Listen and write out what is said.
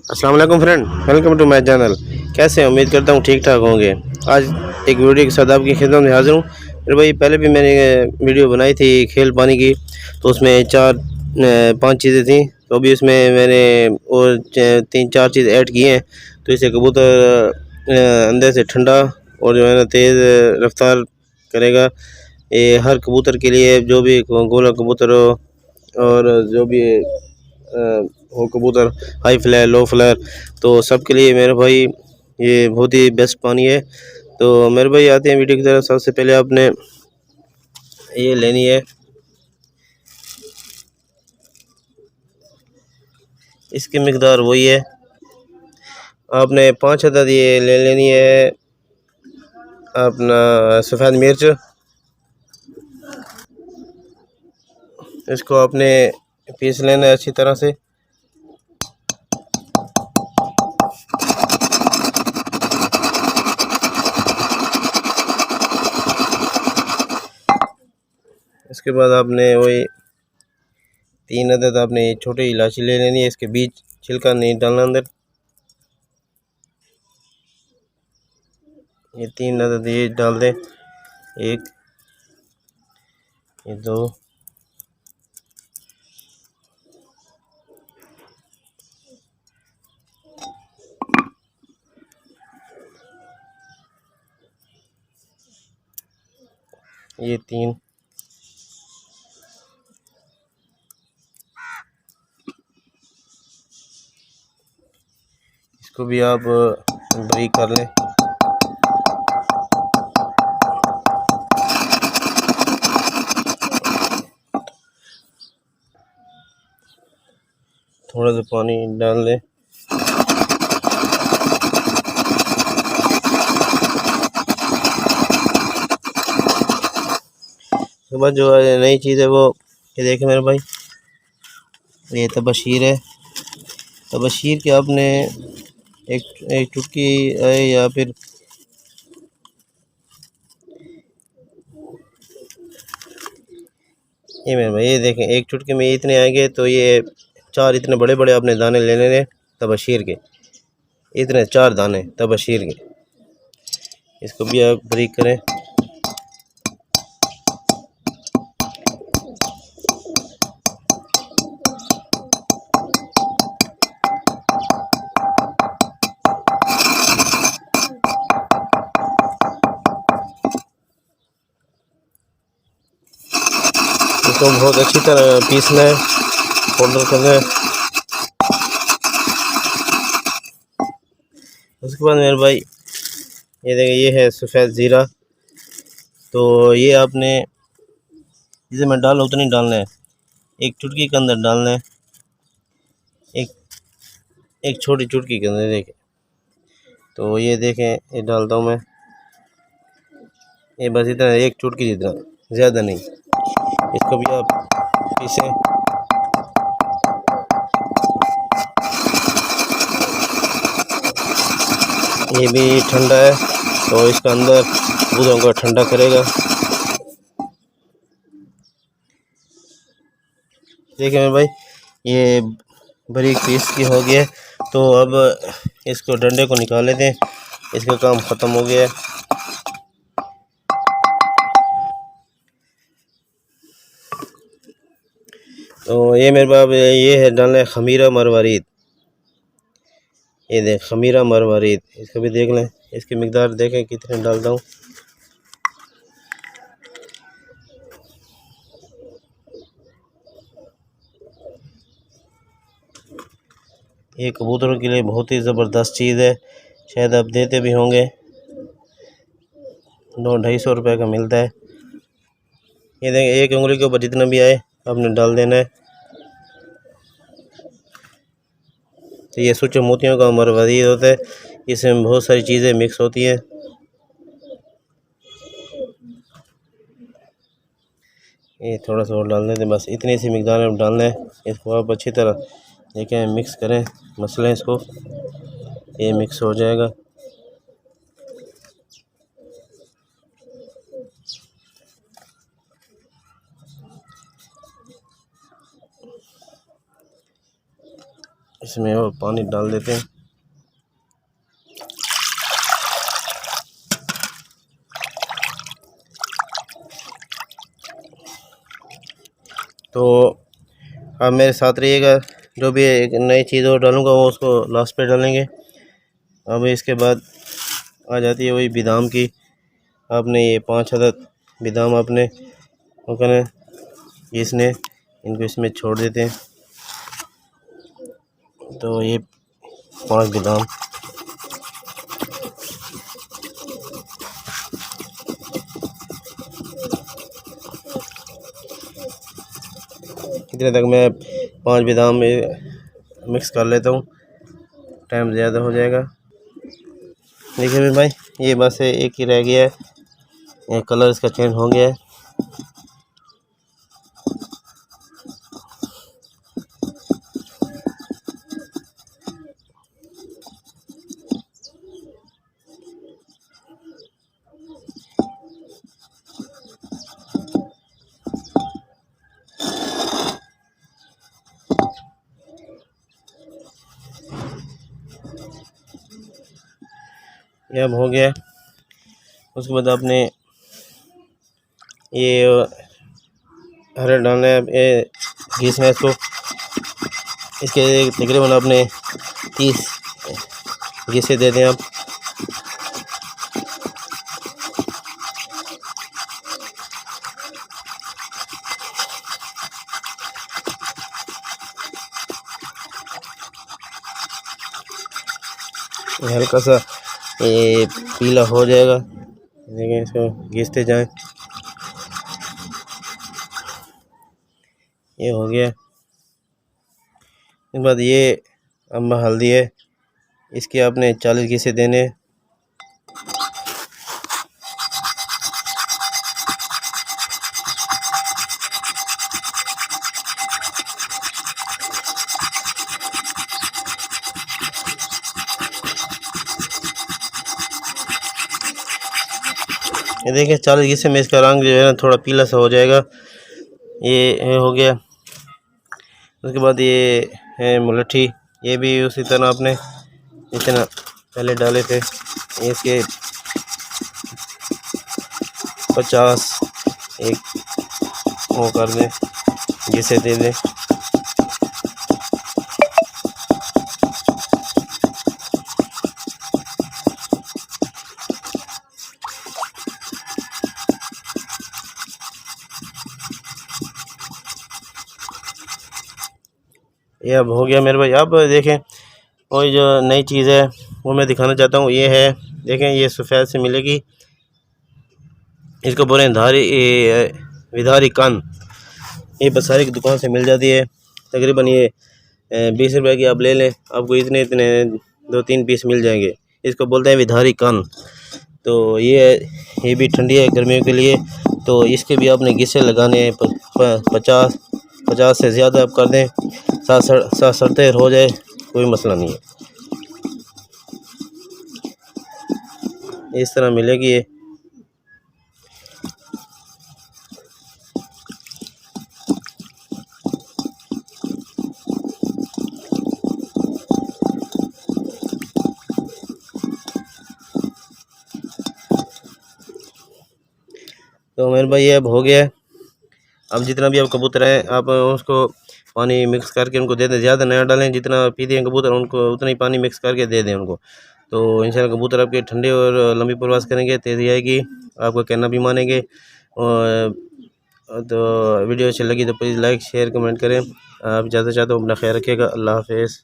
अस्सलाम वालेकुम friend, welcome to my channel. कैसे हैं? उम्मीद करता हूँ ठीक ठाक होंगे। आज एक वीडियो के साथ आपकी खिदमत में हाजिर हूँ। मेरे भाई पहले भी मैंने वीडियो बनाई थी खेल पानी की, तो उसमें चार पांच चीज़ें थी। तो अभी उसमें मैंने और तीन चार चीज़ ऐड की हैं। तो इससे कबूतर अंदर से ठंडा और जो है ना तेज़ रफ्तार करेगा। ये हर कबूतर के लिए, जो भी गोला कबूतर हो और जो भी हो कबूतर, हाई फ्लेयर लो फ्लेयर, तो सबके लिए मेरे भाई ये बहुत ही बेस्ट पानी है। तो मेरे भाई आते हैं वीडियो की तरफ। सबसे पहले आपने ये लेनी है, इसकी मकदार वही है, आपने 5 अदद ये ले लेनी है। अपना सफ़ेद मिर्च, इसको आपने पीस लेना है अच्छी तरह से। इसके बाद आपने वही 3 अदद आपने छोटी इलायची ले लेनी है। इसके बीज छिलका नहीं डालना अंदर। ये 3 अदद ये डाल दें। एक, ये दो, ये तीन, इसको भी आप ब्रेक कर लें। थोड़ा सा पानी डाल दें। उसके बाद जो नई चीज़ है वो ये देखें मेरे भाई, ये तबशीर है। तबशीर के आपने एक चुटकी या फिर ये मेरे भाई ये देखें, एक चुटकी में इतने आएंगे। तो ये चार इतने बड़े बड़े आपने दाने ले लेने तबशीर के, इतने 4 दाने तबशीर के। इसको भी आप ब्रीक करें। इसको बहुत अच्छी तरह पीसना है, पाउडर करना है। उसके बाद मेरे भाई ये देखें, ये है सफ़ेद ज़ीरा। तो ये आपने जिसे मैं डाला उतनी डालना है, एक चुटकी के अंदर डालना है, एक एक छोटी चुटकी के अंदर देखें। तो ये देखें, ये डालता हूँ मैं, ये बस इतना, एक चुटकी जितना, ज़्यादा नहीं। इसको भी आप पीसें। ये भी ठंडा है, तो इसका अंदर दूधों को ठंडा करेगा। देखिए मेरे भाई, ये बारीक पीस की हो गया है। तो अब इसको डंडे को निकाल लेते हैं, इसका काम ख़त्म हो गया है। तो ये मेरे बाप ये है डालना है खमीरा मरवारीद। ये देख खमीरा मरवारीद, इसको भी देख लें। इसकी मिकदार देखें कितने डालता हूँ। ये कबूतरों के लिए बहुत ही ज़बरदस्त चीज़ है, शायद आप देते भी होंगे। 200-250 रुपये का मिलता है। ये देखें, एक उंगली के ऊपर जितना भी आए आपने डाल देना है। तो ये सूखे मोतियों का मरवारीद होता है, इसमें बहुत सारी चीज़ें मिक्स होती हैं। ये थोड़ा सा और डाल देते, बस इतनी सी मिकदार में डालना है। इसको आप अच्छी तरह देखें, मिक्स करें, मसलें इसको, ये मिक्स हो जाएगा। इसमें और पानी डाल देते हैं। तो आप मेरे साथ रहिएगा, जो भी एक नई चीज़ और डालूँगा वो उसको लास्ट पे डालेंगे। अब इसके बाद आ जाती है वही बादाम की। आपने ये 5 अदद बादाम आपने वो करना है, इसने इनको इसमें छोड़ देते हैं। तो ये 5 बादाम इतने तक मैं 5 बादाम मिक्स कर लेता हूँ, टाइम ज़्यादा हो जाएगा। देखिए मेरे भाई, ये बस एक ही रह गया है, ये कलर इसका चेंज हो गया है। ये अब हो गया है। उसके बाद आपने ये हरा डालना है, ये घिसना है इसको। इसके तकरीबन आपने 30 घिसे दे दें आप। हल्का सा ये पीला हो जाएगा, देखिए इसको घिसते जाएं। ये हो गया। इसके बाद ये अम्बा हल्दी है, इसके आपने 40 घिसे देने। ये देखिए 40 घिसे में इसका रंग जो है ना थोड़ा पीला सा हो जाएगा। ये हो गया। उसके बाद ये है मुलट्ठी, ये भी उसी तरह आपने जितना पहले डाले थे इसके 50 एक वो कर दें, घिसे दे दें। ये अब हो गया मेरे भाई। अब देखें वही जो नई चीज़ है वो मैं दिखाना चाहता हूँ। ये है, देखें ये सफ़ेद से मिलेगी, इसको बोले विधारी कान। ये बसारी की दुकान से मिल जाती है। तकरीबन ये 20 रुपए की आप ले लें, आपको इतने 2-3 पीस मिल जाएंगे। इसको बोलते हैं विधारी कान। तो ये भी ठंडी है गर्मियों के लिए। तो इसके भी आपने घिसे लगाने हैं 50 से ज़्यादा आप कर दें, साथ सड़ते हो जाए, कोई मसला नहीं है। इस तरह मिलेगी ये। तो मेरे भाई ये अब हो गया है। अब जितना भी आप कबूतर हैं आप उसको पानी मिक्स करके उनको दे दें, ज़्यादा नया डालें, जितना पीते हैं कबूतर उनको उतना ही पानी मिक्स करके दे दें उनको। तो इंशाल्लाह कबूतर आपके ठंडे और लंबी प्रवास करेंगे, तेज़ी आएगी, आपका कहना भी मानेंगे। और तो वीडियो अच्छी लगी तो प्लीज़ लाइक शेयर कमेंट करें। आप ज़्यादा से ज़्यादा अपना ख्याल रखिएगा। अल्लाह हाफ़िज़।